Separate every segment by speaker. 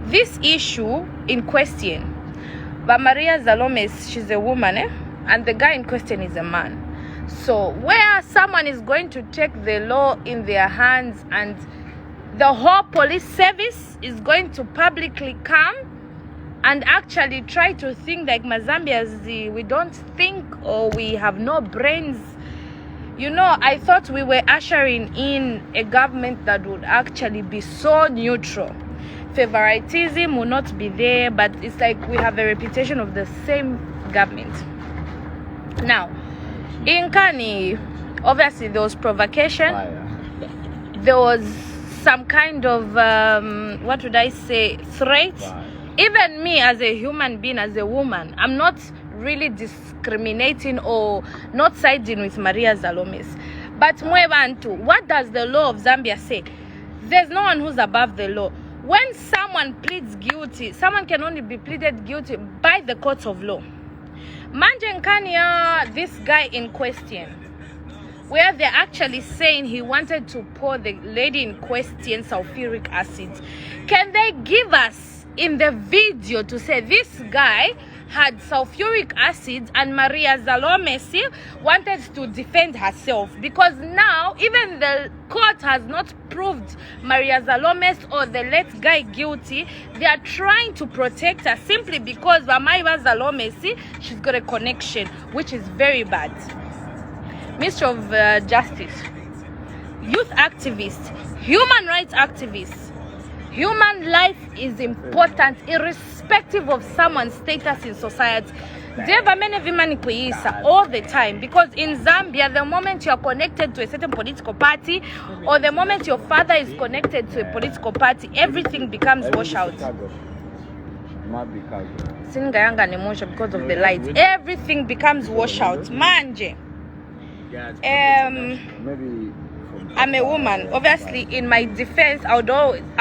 Speaker 1: this issue in question, but Maria Zalomes, she's a woman, and the guy in question is a man. So where someone is going to take the law in their hands and the whole police service is going to publicly come and actually try to think like Mazambians, we don't think or we have no brains. You know, I thought we were ushering in a government that would actually be so neutral. Favoritism will not be there, but it's like we have a reputation of the same government. Now, in Kani, obviously there was provocation. There was some kind of, what would I say, threat. Even me as a human being, as a woman, I'm not really discriminating or not siding with Maria Zalomes. But Mwebantu, what does the law of Zambia say? There's no one who's above the law. When someone pleads guilty, someone can only be pleaded guilty by the courts of law. Manje Nkania, this guy in question, where they're actually saying he wanted to pour the lady in question sulfuric acid. Can they give us in the video to say this guy had sulfuric acid and Maria Zalomes wanted to defend herself? Because now even the court has not proved Maria Zalomes or the late guy guilty. They are trying to protect her simply because Maria Zalomes, she's got a connection, which is very bad. Minister of Justice, youth activists, human rights activists, human life is important irrespective of someone's status in society. All the time, because in Zambia, the moment you are connected to a certain political party or the moment your father is connected to a political party, everything becomes washed out. Because of the lights, everything becomes washed out. Manje. I'm a woman. Obviously, in my defense, I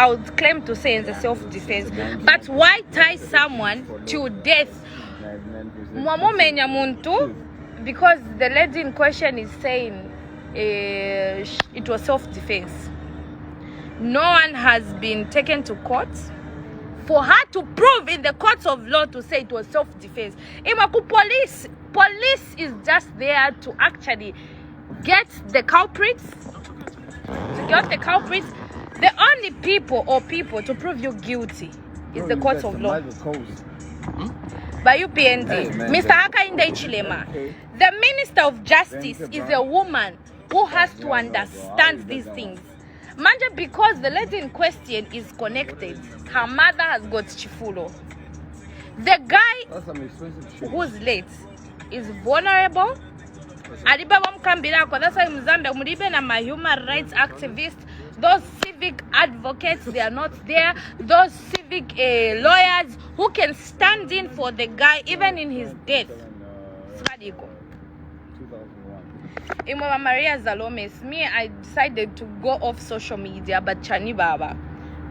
Speaker 1: would claim to say it's a self-defense. But why tie someone to death? Because the lady in question is saying it was self-defense. No one has been taken to court for her to prove in the courts of law to say it was self-defense. Police is just there to actually get the culprits. The only people to prove you guilty is the courts of law. By UPND, Mr. Hakainde Chilema, the Minister of Justice is a woman who has to understand these things. Manja, because the lady in question is connected, her mother has got chifulo. The guy who's late is vulnerable. That's why in Zambia, my human rights activists, those civic advocates, they are not there. Those civic lawyers who can stand in for the guy even in his death. In Maria Zalomes, I decided to go off social media, but Chani Baba,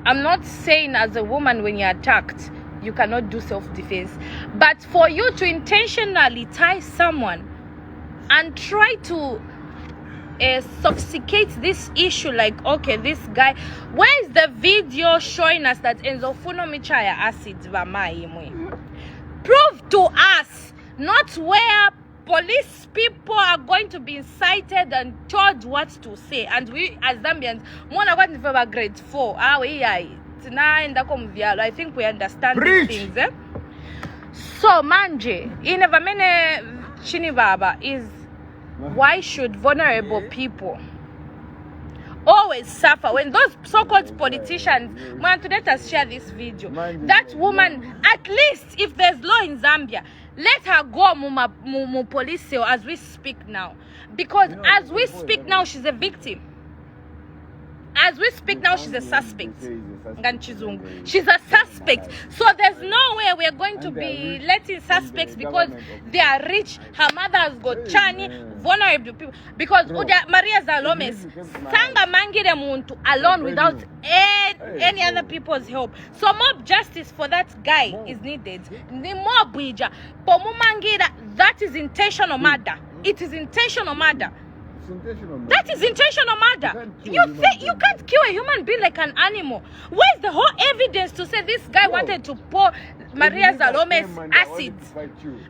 Speaker 1: I'm not saying as a woman when you're attacked, you cannot do self-defense. But for you to intentionally tie someone and try to sophisticate this issue, like, okay, this guy, where is the video showing us that Enzo Funo Michaya acid prove to us, not where police people are going to be incited and told what to say. And we as Zambians, grade 4, I think we understand these things. So manje inevamene chini baba is, why should vulnerable people always suffer when those so-called politicians want to let us share this video? That woman, at least if there's law in Zambia, let her go mu police as we speak now, because as we speak now she's a victim. As we speak now, she's a suspect. She's a suspect. So there's no way we're going to be letting suspects because they are rich. Her mother has got chani, vulnerable people. Because Maria Zalomes, Sanga Mangire Muntu alone without any other people's help. So more justice for that guy is needed. More Bwija. Pomumangira, that is intentional murder. It is intentional murder.
Speaker 2: intentional murder.
Speaker 1: That is intentional murder. You can't kill a human being like an animal. Where's the whole evidence to say this guy wanted to pour Maria Zalome's acid?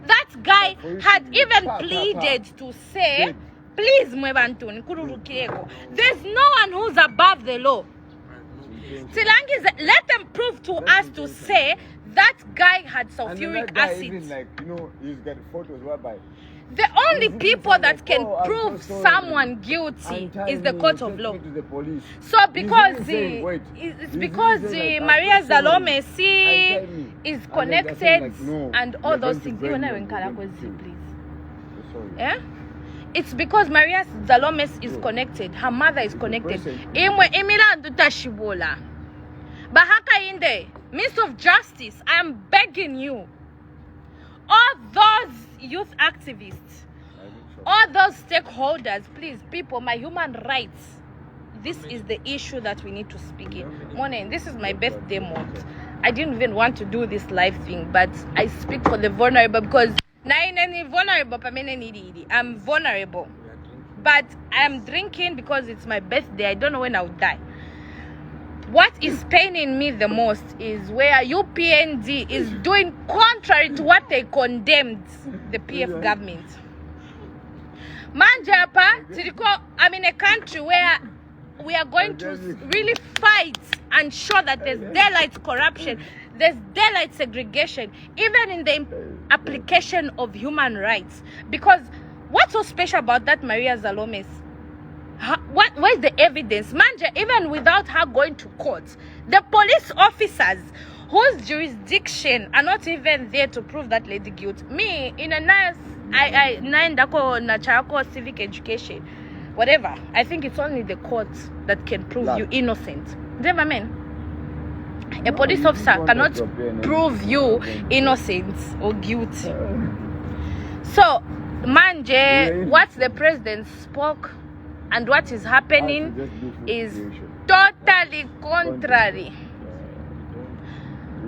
Speaker 1: That guy had even pleaded to say, please, Mwebantun, Kururukireko. There's no one who's above the law. Silangis, let them prove to us to say that guy had sulfuric acid.
Speaker 2: Even like, he's got photos whereby
Speaker 1: the only people that can prove someone guilty is the court of law. So because Maria Zalome is connected and all those things. Yeah? It's because Maria Zalome is connected. Her mother is connected. Bahaka Inde, Minister of Justice, I am begging you. All those youth activists, all those stakeholders, please, people, my human rights. This is the issue that we need to speak in. Morning, this is my birthday month. I didn't even want to do this live thing, but I speak for the vulnerable because I'm vulnerable. But I'm drinking because it's my birthday. I don't know when I'll die. What is paining me the most is where UPND is doing contrary to what they condemned the PF government. Manjapa, I'm in a country where we are going to really fight and show that there's daylight corruption, there's daylight segregation, even in the application of human rights. Because what's so special about that Maria Zalome's? Where's the evidence? Manja, even without her going to court, the police officers whose jurisdiction are not even there to prove that lady guilty. Me, in a nice, I civic education, whatever. I think it's only the court that can prove you innocent. Do you know what I mean? A police officer cannot prove you innocent or guilty. So, Manje, what the president spoke and what is happening is totally contrary.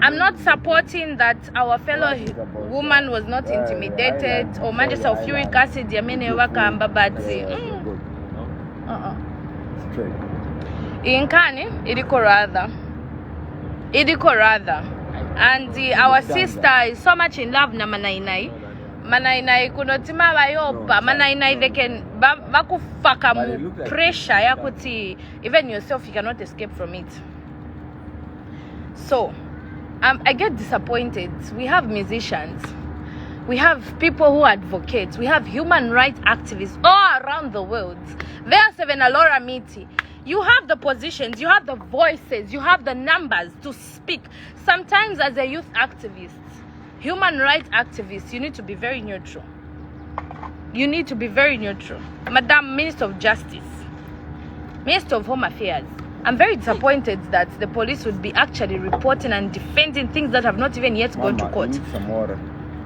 Speaker 1: I'm not supporting that our fellow woman was not intimidated or Manje sulfuric acid yamene wakamba, but inkani idiko rather and our sister is so much in love na Manainai kunotima bayopa Manainai, they can bakufaka mu pressure yakuti even yourself you cannot escape from it. So I get disappointed. We have musicians, we have people who advocate, we have human rights activists all around the world. There's even Alora Miti. You have the positions, you have the voices, you have the numbers to speak. Sometimes as a youth activist, human rights activist, you need to be very neutral. You need to be very neutral. Madam Minister of Justice, Minister of Home Affairs, I'm very disappointed that the police would be actually reporting and defending things that have not even yet gone to court.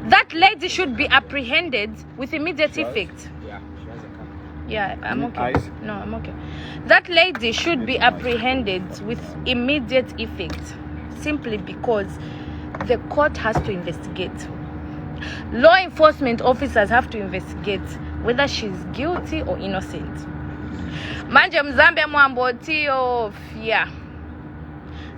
Speaker 1: That lady should be apprehended with immediate effect. Yeah, I'm okay. No, I'm okay. That lady should be apprehended with immediate effect simply because the court has to investigate. Law enforcement officers have to investigate whether she's guilty or innocent. Manje Zambia mwambotio fear.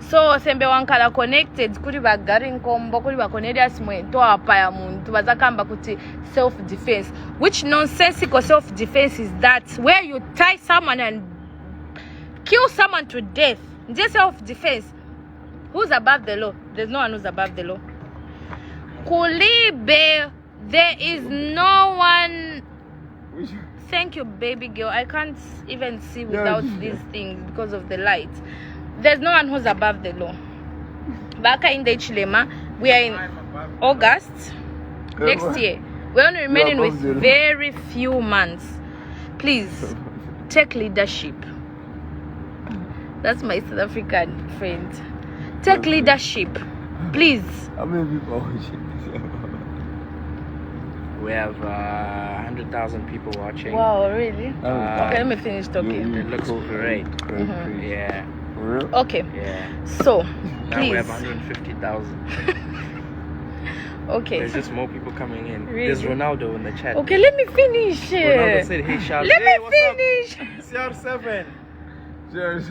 Speaker 1: So sembe wankala connected kuri bagari nkombo kuri bakonedias mwento apa ya muntu bazakamba kuti self defense. Which nonsensical self defense is that? Where you tie someone and kill someone to death. Just self defense. Who's above the law? There's no one who's above the law. Kulibe, there is no one. Thank you, baby girl. I can't even see without these things because of the light. There's no one who's above the law. Baka in the Chilema, we are in August next year. We're only remaining with very few months. Please take leadership. That's my South African friend. Take leadership, please.
Speaker 2: How many people are watching?
Speaker 3: We have 100,000 people watching.
Speaker 1: Wow, really? Okay, let me finish talking.
Speaker 3: It looks great. Yeah.
Speaker 1: Okay.
Speaker 3: Yeah.
Speaker 1: So,
Speaker 3: Now
Speaker 1: please.
Speaker 3: we have 150,000.
Speaker 1: Okay.
Speaker 3: There's just more people coming in.
Speaker 1: Really?
Speaker 3: There's Ronaldo in the chat.
Speaker 1: Okay, let me finish.
Speaker 3: Ronaldo said, "Hey, Charles.
Speaker 1: Let
Speaker 3: Hey,
Speaker 1: me
Speaker 3: what's
Speaker 1: finish.
Speaker 3: up? CR7."
Speaker 2: Cheers.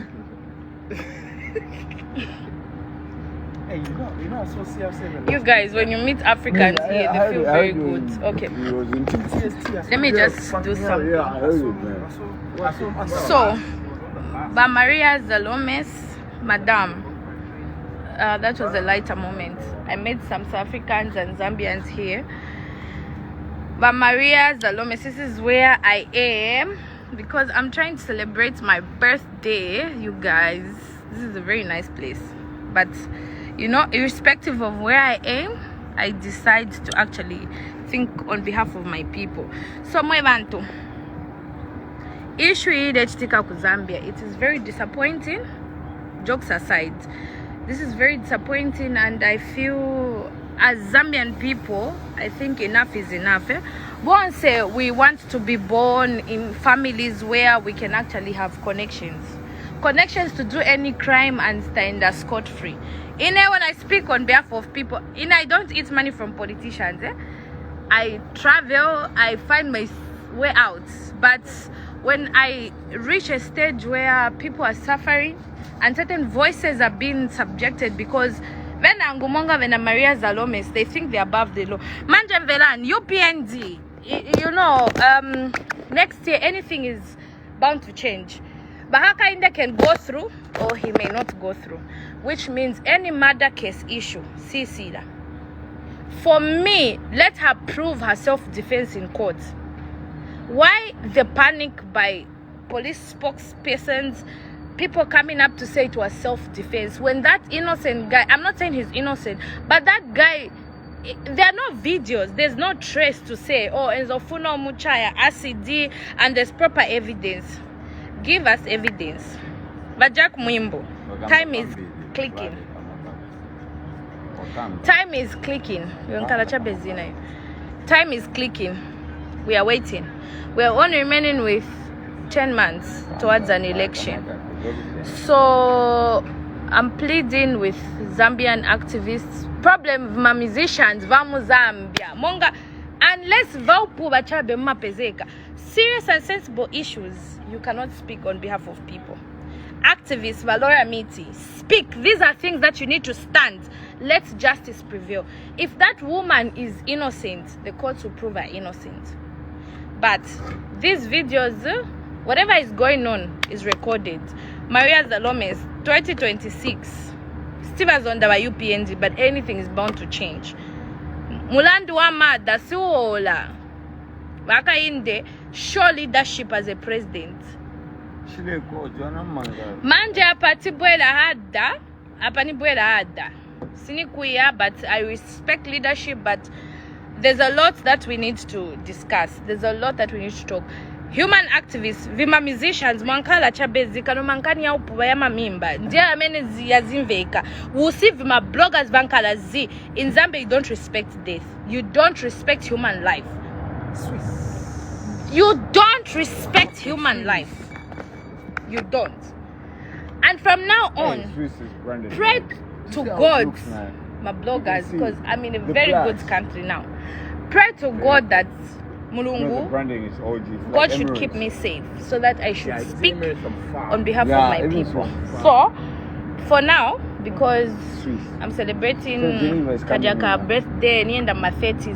Speaker 3: Hey, you know, I saw CR7.
Speaker 1: You guys, when you meet Africans here, they feel very good. Okay.
Speaker 2: He was in
Speaker 1: Let me just do something.
Speaker 2: Yeah, I heard it, man.
Speaker 1: So, by Maria Zalomes, Madame, that was a lighter moment. I met some South Africans and Zambians here. By Maria Zalomes, this is where I am because I'm trying to celebrate my birthday, you guys. This is a very nice place. But, you know, irrespective of where I am, I decide to actually think on behalf of my people. So, Mwebantu. Issue that tika ku Zambia, it is very disappointing. Jokes aside, this is very disappointing, and I feel as Zambian people, I think enough is enough. Once we want to be born in families where we can actually have connections to do any crime and stand scot-free. When I speak on behalf of people, I don't eat money from politicians. I travel, I find my way out, but when I reach a stage where people are suffering and certain voices are being subjected because when Angumonga and Maria Zalomes, they think they're above the law. Manjam Velan, UPND, you know, next year anything is bound to change. Bahaka Inda can go through or he may not go through, which means any murder case issue, CC. For me, let her prove her self-defense in court. Why the panic by police spokespersons, people coming up to say it was self-defense when that innocent guy, I'm not saying he's innocent, but that guy, there are no videos, there's no trace to say, oh, Enzofuno Muchaya, ACD, and there's proper evidence. Give us evidence. But Jack Mwimbo, time is clicking. Time is clicking. Time is clicking. We are waiting. We are only remaining with 10 months towards an election. So I'm pleading with Zambian activists. Problem of musicians, vamos Zambia. Monga, unless vaupu bachabe mapezeka. Serious and sensible issues, you cannot speak on behalf of people. Activists, Valora Miti, speak. These are things that you need to stand. Let justice prevail. If that woman is innocent, the courts will prove her innocent. But these videos, whatever is going on is recorded. Maria Zalomes, 2026. Stevens on the UPND, but anything is bound to change. Mulandu wa mada siwola. Waka inde show leadership as a president. Manje apati bwela hada, apani bwela hada. Sinikuya, but I respect leadership, but there's a lot that we need to discuss. There's a lot that we need to talk. Human activists, vima musicians, mwankala chabezi, kano mankani ya upuwa ya mamimba. Ndiya amene ziyazimveka. Wusi vima bloggers vankala zi. In Zambia, you don't respect death. You don't respect human life. You don't respect human life. You don't. And from now on, pray to God, my bloggers, because I'm in a very good country now. Pray to God that Mulungu, God should keep me safe so that I should speak on behalf of my people. So, for now, because I'm celebrating Kajaka birthday and my 30s.